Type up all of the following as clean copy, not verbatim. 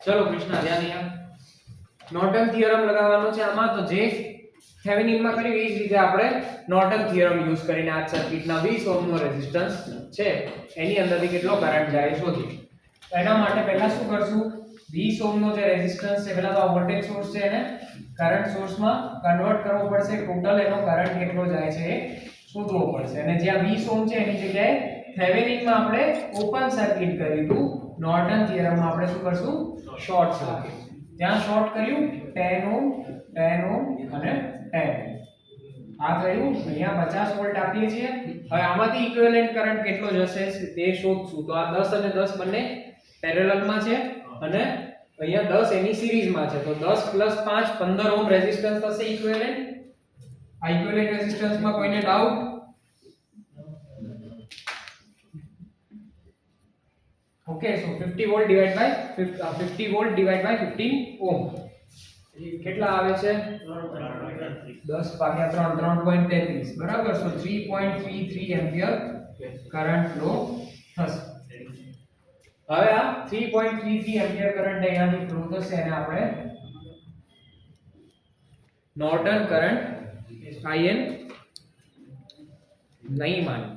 ચલો કૃષ્ણા ધ્યાન અહીંયા નોર્ટન થિયરમ લગાવવાનો છે આમાં. તો જે થેવેનિન માં કર્યું એ જ રીતે આપણે નોર્ટન થિયરમ યુઝ કરીને આ સર્કિટના 20 ઓહ્મ નો રેઝિસ્ટન્સ છે એની અંદરથી કેટલો કરંટ જાય શોધીએ. તો એના માટે પહેલા શું કરશું, 20 ઓહ્મ નો જે રેઝિસ્ટન્સ છે પહેલા તો આ વોલ્ટેજ સોર્સ છે એને કરંટ સોર્સમાં કન્વર્ટ કરવો પડશે. ટોટલ એનો કરંટ કેટલો જાય છે એ શોધવો પડશે. અને જ્યાં 20 ઓહ્મ છે એની જગ્યાએ થેવેનિનમાં આપણે ઓપન સર્કિટ કર્યું હતું, નોર્ટન થિયરમમાં આપણે શું કરશું, શોર્ટ સર્કિટ. ત્યાં શોર્ટ કર્યું 10 ઓહ્મ 10 ઓહ્મ અને 10. આ થયું. અહીંયા 50 વોલ્ટ આપીએ છીએ. હવે આમાંથી ઇક્વિવેલન્ટ કરંટ કેટલો જશે તે શોધશું. તો આ 10 અને 10 બંને પેરેલલમાં છે અને અહીંયા 10 એની સિરીઝમાં છે. તો 10 + 5 15 ઓહ્મ રેઝિસ્ટન્સ થશે ઇક્વિવેલન્ટ. આ ઇક્વિવેલન્ટ રેઝિસ્ટન્સમાં કોઈને doubt? Okay, so 50 volt divided by 50 volt divided by 15 ohm કેટલા આવે છે? 10 ભાગ્યા 3 3.33 બરાબર. so 3.33 એમ્પિયર કરંટ ફ્લો થશે. હવે આ 3.33 એમ્પિયર કરંટ અહીંયાથી ફ્લો થશે અને આપણે નોર્ટન કરંટ IN નહીં માની.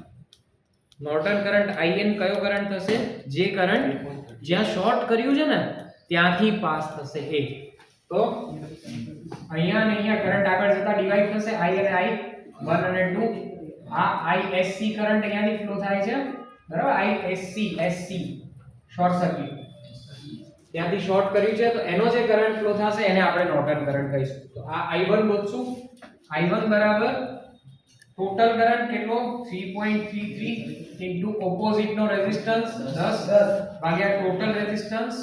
નોર્ટન કરંટ IN કયો કરંટ થશે? જે કરંટ જ્યાં શોર્ટ કર્યું છે ને ત્યાંથી પાસ થશે એ. તો અહીંયા અને અહીંયા કરંટ આગળ જતા ડિવાઈડ થશે. I અને I 1 અને 2. આ ISC કરંટ અહીંયાથી ફ્લો થાય છે બરાબર. ISC શોર્ટ સર્કિટ ત્યાંથી શોર્ટ કર્યું છે તો એનો જે કરંટ ફ્લો થશે એને આપણે નોર્ટન કરંટ કહીશું. તો આ I1 ગોતશું. I1 બરાબર ટોટલ કરંટ કેટલો? 3.33 into ઓપોઝિટ નો રેઝિસ્ટન્સ 10 ભાગ્યા ટોટલ રેઝિસ્ટન્સ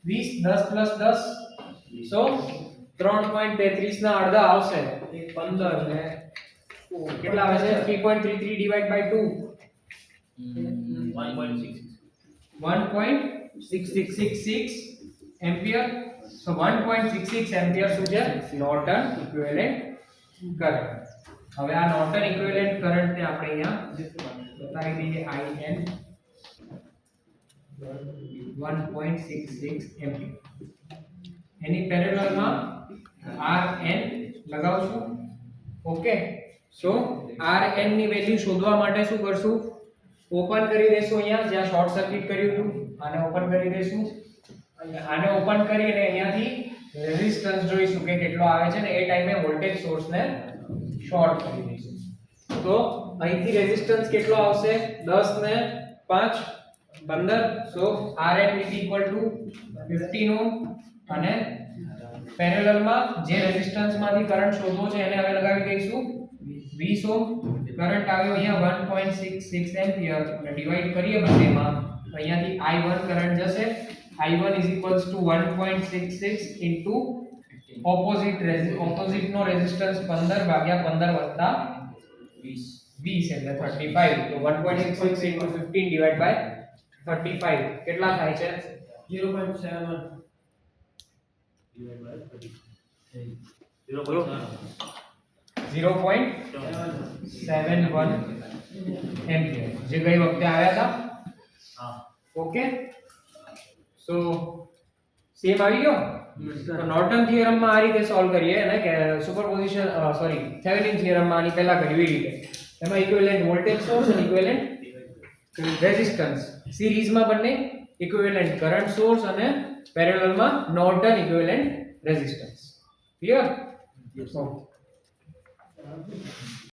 20 10 + 10 સો 3.33 ના અડધા આવશે 15 ને કેટલા આવે છે? 3.33 divide by 2 1.6666 ampere. So 1.66 ampere શું છે? Norton equivalent current. હવે આ નોર્ટન ઇક્વિવેલન્ટ કરંટ ને આપણે અહીંયા બતાવી દઈએ. IN 1.66 ampere. એની પેરેલલમાં RN લગાવશું. ઓકે, સો RN ની વેલ્યુ શોધવા માટે શું કરશું? ઓપન કરી દેશું અહીંયા જ્યાં શોર્ટ સર્કિટ કર્યું હતું. આને ઓપન કરી દેશું. આને ઓપન કરીને અહીંયાથી રેઝિસ્ટન્સ જોઈશું કે કેટલો આવે છે ને એ ટાઈમે વોલ્ટેજ સોર્સ ને શોર્ટ કરી દઈશું. તો અહીંથી રેઝિસ્ટન્સ કેટલો આવશે? 10 ને 5 15. સો RN = 15 ઓહ્મ અને પેરેલલમાં જે રેઝિસ્ટન્સ માંથી કરંટ શોધવો છે એને હવે લગાવી દઈશું 20 ઓહ્મ. કરંટ આવ્યો અહીંયા 1.66 એમ્પિયર અને ડિવાઈડ કરીએ બંનેમાં તો અહીંયાથી I1 કરંટ જશે. I1 = 1.66 into ઓપોઝિટ નો રેઝિસ્ટન્સ 15 ભાગ્યા 15 + 20 એટલે 35. તો 1.66 into 15 divided by 35 કેટલા થાય છે? 0.71 એમ્પિયર જે ગઈ વખતે આવ્યા હતા. ઓકે, સો સેમ આવી ગયો. તો નોર્ટન થિયરમ માં આ રીતે સોલ્વ કરીએ અને કે સુપરપોઝિશન થેવેનિન થિયરમ માં આની પહેલા કર્યું એ રીતે. એમાં ઇક્વિવેલન્ટ વોલ્ટેજ સોર્સ અને ઇક્વિવેલન્ટ રેઝિસ્ટન્સ સિરીઝમાં બંને, ઇક્વિવેલન્ટ કરંટ સોર્સ અને પેરેલલમાં નોર્ટન ઇક્વિવેલન્ટ રેઝિસ્ટન્સ. ક્લિયર?